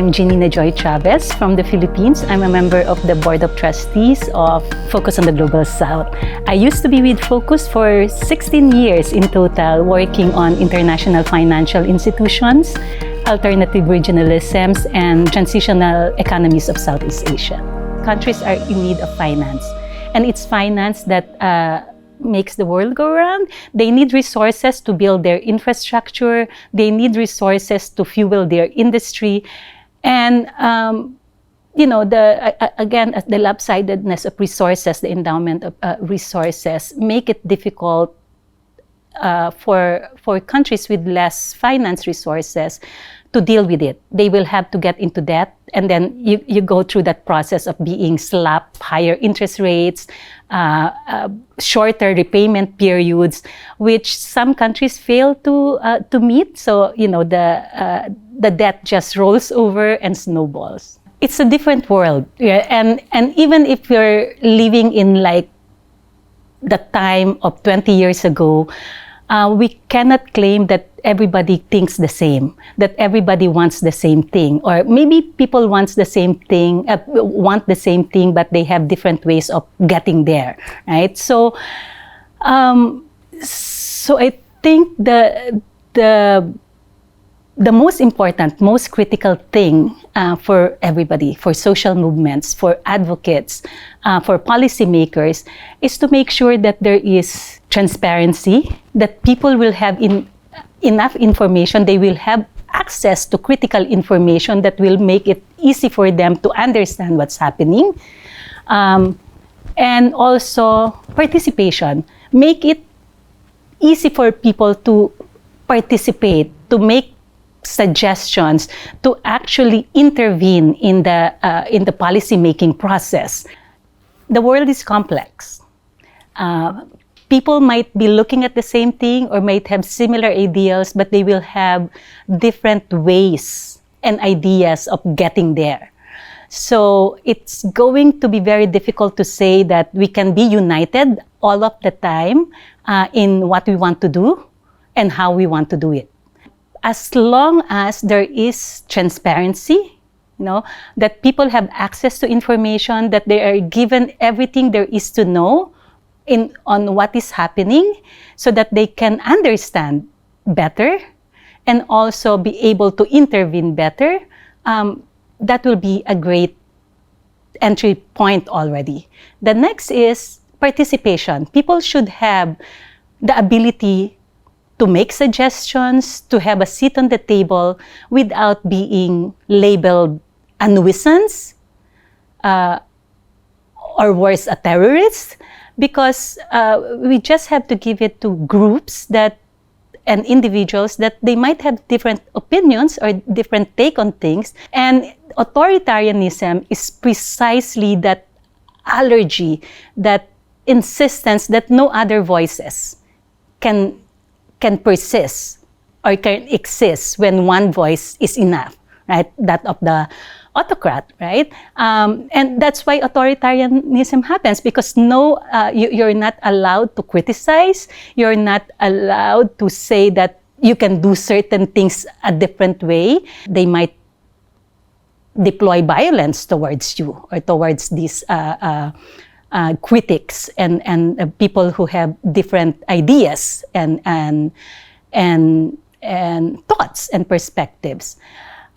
I'm Jenina Joy Chavez from the Philippines. I'm a member of the Board of Trustees of Focus on the Global South. I used to be with Focus for 16 years in total, working on international financial institutions, alternative regionalisms, and transitional economies of Southeast Asia. Countries are in need of finance, and it's finance that makes the world go round. They need resources to build their infrastructure. They need resources to fuel their industry. And, the lopsidedness of resources, the endowment of resources, make it difficult for countries with less finance resources to deal with it. They will have to get into debt, and then you go through that process of being slapped, higher interest rates, shorter repayment periods, which some countries fail to meet. So the debt just rolls over and snowballs. It's a different world, yeah? And even if you're living in like the time of 20 years ago, we cannot claim that everybody thinks the same, that everybody wants the same thing, or maybe people want the same thing, but they have different ways of getting there, right? So I think the most important, most critical thing for everybody, for social movements, for advocates, for policymakers, is to make sure that there is transparency, that people will have enough information, they will have access to critical information that will make it easy for them to understand what's happening. And also participation. Make it easy for people to participate, to make suggestions, to actually intervene in the policy-making process. The world is complex. People might be looking at the same thing or might have similar ideals, but they will have different ways and ideas of getting there. So it's going to be very difficult to say that we can be united all of the time in what we want to do and how we want to do it. As long as there is transparency, that people have access to information, that they are given everything there is to know on what is happening, so that they can understand better and also be able to intervene better, that will be a great entry point already. The next is participation. People should have the ability to make suggestions, to have a seat on the table without being labeled a nuisance or worse, a terrorist, because we just have to give it to groups and individuals that they might have different opinions or different take on things. And authoritarianism is precisely that allergy, that insistence that no other voices can persist or can exist when one voice is enough, right? That of the autocrat, right? And that's why authoritarianism happens, because you're not allowed to criticize, you're not allowed to say that you can do certain things a different way. They might deploy violence towards you or towards these critics and people who have different ideas and thoughts and perspectives.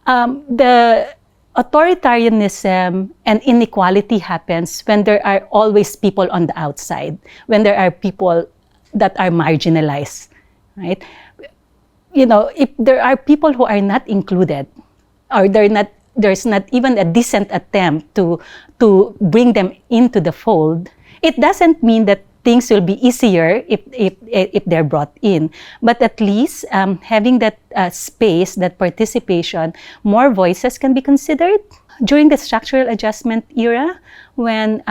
The authoritarianism and inequality happens when there are always people on the outside, when there are people that are marginalized, right? If there are people who are not included, or there's not even a decent attempt to bring them into the fold, it doesn't mean that things will be easier if they're brought in. But at least having that space, that participation, more voices can be considered. During the structural adjustment era, when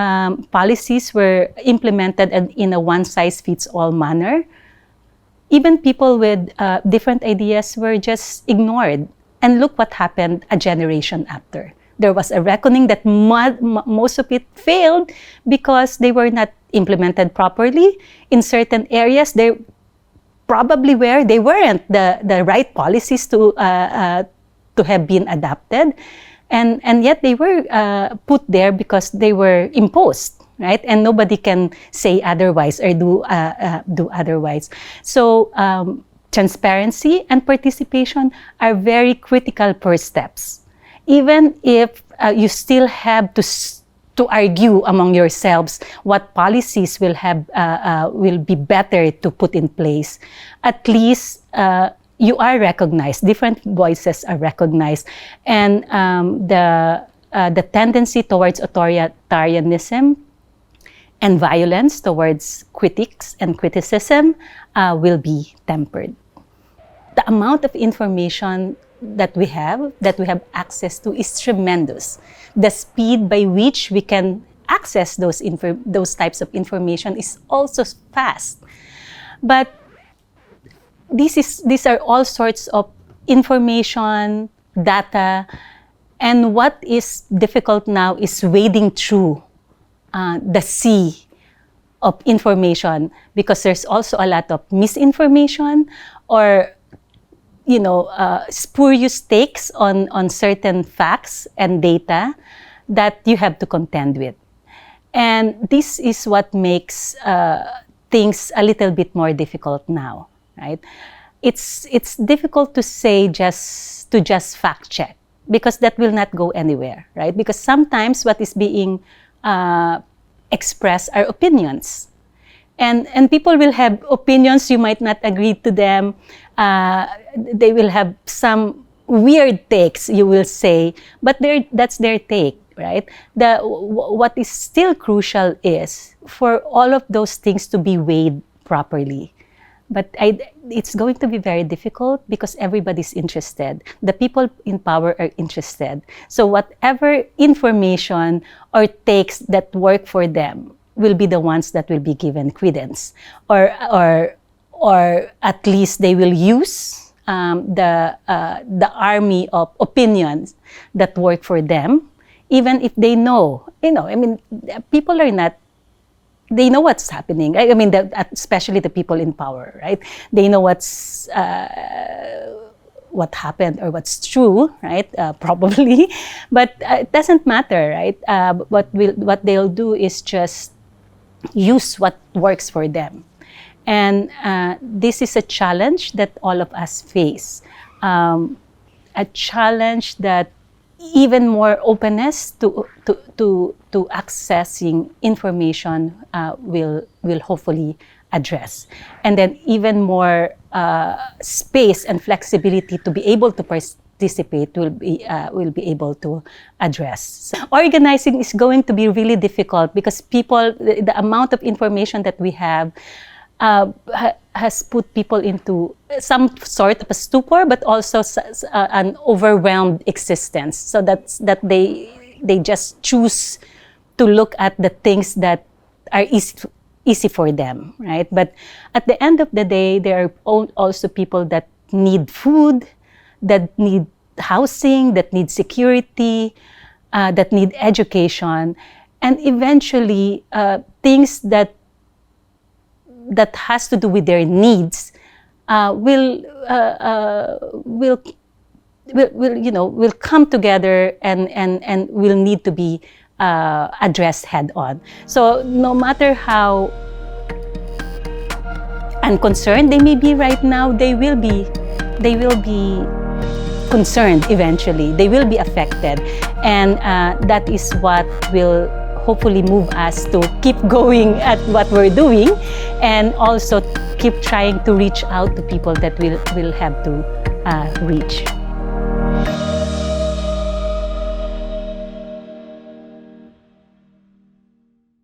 policies were implemented in a one-size-fits-all manner, even people with different ideas were just ignored. And look what happened a generation after. There was a reckoning that most of it failed because they were not implemented properly. In certain areas, they probably weren't the right policies to have been adopted. And yet they were put there because they were imposed, right? And nobody can say otherwise or do otherwise. So transparency and participation are very critical first steps. Even if you still have to argue among yourselves what policies will be better to put in place, at least you are recognized. Different voices are recognized, and the tendency towards authoritarianism and violence towards critics and criticism will be tempered. The amount of information that we have access to is tremendous. The speed by which we can access those types of information is also fast. But these are all sorts of information, data, and what is difficult now is wading through the sea of information, because there's also a lot of misinformation or spurious takes on certain facts and data that you have to contend with. And this is what makes things a little bit more difficult now, right? It's difficult to say just fact check, because that will not go anywhere, right? Because sometimes what is being expressed are opinions. And people will have opinions, you might not agree to them. They will have some weird takes, you will say, but that's their take, right? What is still crucial is for all of those things to be weighed properly. But it's going to be very difficult because everybody's interested. The people in power are interested. So whatever information or takes that work for them will be the ones that will be given credence, or at least they will use the army of opinions that work for them, even if they know. People are not. They know what's happening. I mean, especially the people in power, right? They know what happened or what's true, right? Probably, but it doesn't matter, right? What they'll do is just use what works for them. And this is a challenge that all of us face. A challenge that even more openness to accessing information will hopefully address. And then even more space and flexibility to be able to participate will be able to address. So organizing is going to be really difficult because the amount of information that we have has put people into some sort of a stupor, but also an overwhelmed existence. So that they just choose to look at the things that are easy for them, right? But at the end of the day, there are also people that need food, that need housing, that need security, that need education, and eventually things that has to do with their needs will come together and will need to be addressed head on. So no matter how unconcerned they may be right now, they will be concerned eventually. They will be affected, and that is what will hopefully move us to keep going at what we're doing, and also keep trying to reach out to people that we'll have to reach.